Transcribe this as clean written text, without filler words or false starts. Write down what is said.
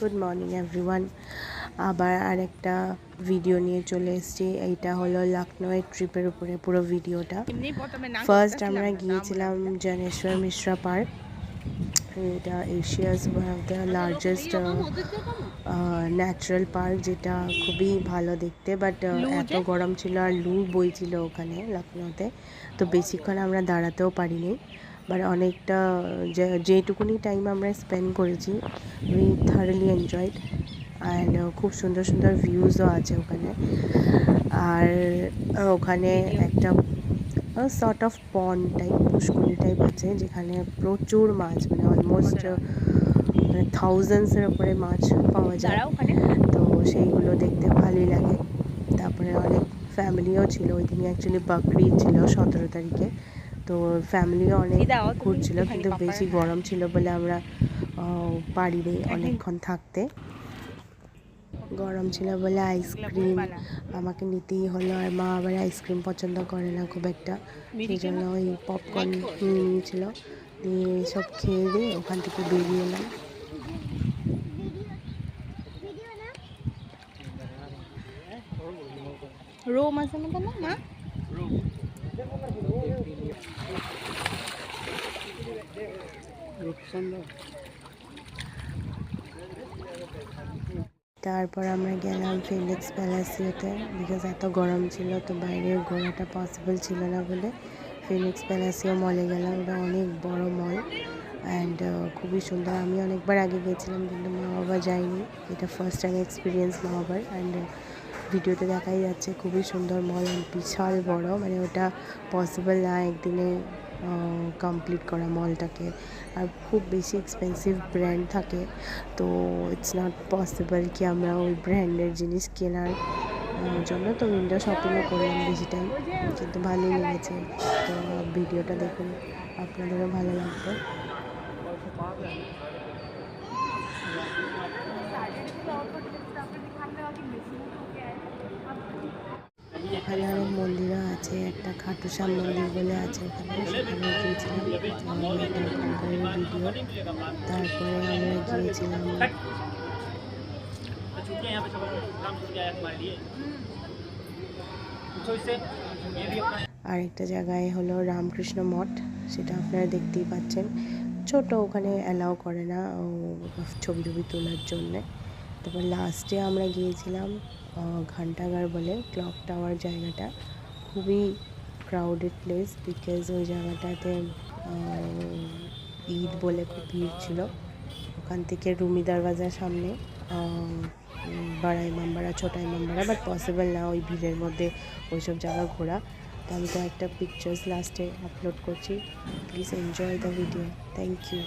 Good morning everyone. আবার আরেকটা video নিয়ে চলে এসেছি। এইটা হলো লখনউয়ের ট্রিপের উপরে পুরো ভিডিওটা। ফার্স্ট আমরা গিয়েছিলাম জনেশ্বর মিশ্রা পার্ক। এটা Asia's one of the largest natural park, যেটা খুবই ভালো দেখতে। বাট এত গরম ছিল আর লু বইছিল ওখানে লখনউতে, তো বেশিক্ষণ আমরা দাঁড়াতেও পারিনি। বাট অনেকটা যেটুকুনি টাইম আমরা স্পেন্ড করেছি, উই থারলি এনজয়েড। অ্যান্ড খুব সুন্দর সুন্দর ভিউজও আছে ওখানে। আর ওখানে একটা সর্ট অফ পন্ড টাইপ, পুষ্করণী টাইপ আছে, যেখানে প্রচুর মাছ, মানে অলমোস্ট থাউজেন্ডসের ওপরে মাছ পাওয়া যায়। তো সেইগুলো দেখতে ভালোই লাগে। তারপরে অনেক ফ্যামিলিও ছিল ওই দিনে, অ্যাকচুয়ালি বকরিদ ছিল 17 তারিখে, তো ফ্যামিলিও অনেক ঘুরছিল, কিন্তু বেশি গরম ছিল বলে আমরা পারিনি অনেকক্ষণ থাকতে। গরম ছিল বলে আইসক্রিম আমাকে নিতেই হলো, আর মা আবার আইসক্রিম পছন্দ করে না খুব একটা, সেই জন্য ওই পপকর্ন নিয়ে নিয়েছিল। দিয়ে সব খেয়ে দিয়ে ওখান থেকে বেরিয়ে এলাম। রোম আছে না মা? তারপর আমরা গেলাম ফিনিক্স প্যালাসিওতে, বিকজ এত গরম ছিল তো বাইরে ঘোরাটা পসিবল ছিল না বলে ফিনিক্স প্যালাসিও মলে গেলাম। ওটা অনেক বড় মল অ্যান্ড খুবই সুন্দর। আমি অনেকবার আগে গেছিলাম কিন্তু মা বাবা যায়নি, এটা ফার্স্ট টাইম এক্সপিরিয়েন্স মা বাবার। অ্যান্ড ভিডিওতে দেখাই যাচ্ছে খুবই সুন্দর মল, বিশাল বড়, মানে ওটা পসিবল না একদিনে কমপ্লিট করা মলটাকে। আর খুব বেশি এক্সপেন্সিভ ব্র্যান্ড থাকে, তো ইটস নট পসিবল কি আমরা ওই ব্র্যান্ডের জিনিস কেনার জন্য। তো উইন্ডো শপিংও করলাম বেশি টাইম, কিন্তু ভালোই লেগেছে। তো ভিডিওটা দেখুন, আপনাদেরও ভালো লাগবে। ওখানে অনেক মন্দিরও আছে, একটা খাটুশ্যাম মন্দির বলে আছে ওখানে, সেখানে গিয়েছিলাম। এটা ওখানকার ভিডিও। তারপরে আমরা গিয়েছিলাম আরেকটা জায়গায়, হলো রামকৃষ্ণ মঠ, সেটা আপনারা দেখতেই পাচ্ছেন। ছোট, ওখানে অ্যালাউ করে না ছবি টবি তোলার জন্যে। তারপর লাস্টে আমরা গিয়েছিলাম ঘন্টাঘর বলে ক্লক টাওয়ার জায়গাটা, খুবই ক্রাউডেড প্লেস, বিকজ ওই জায়গাটাতে ঈদ বলে খুব ভিড় ছিল। ওখান থেকে রুমি দরওয়াজার সামনে বড় ইমামবাড়া, ছোট ইমামবাড়া, বাট পসিবল না ওই ভিড়ের মধ্যে ওইসব জায়গা ঘোরা। তো আমি তো একটা পিকচার্স লাস্টে আপলোড করছি, please enjoy the video. Thank you.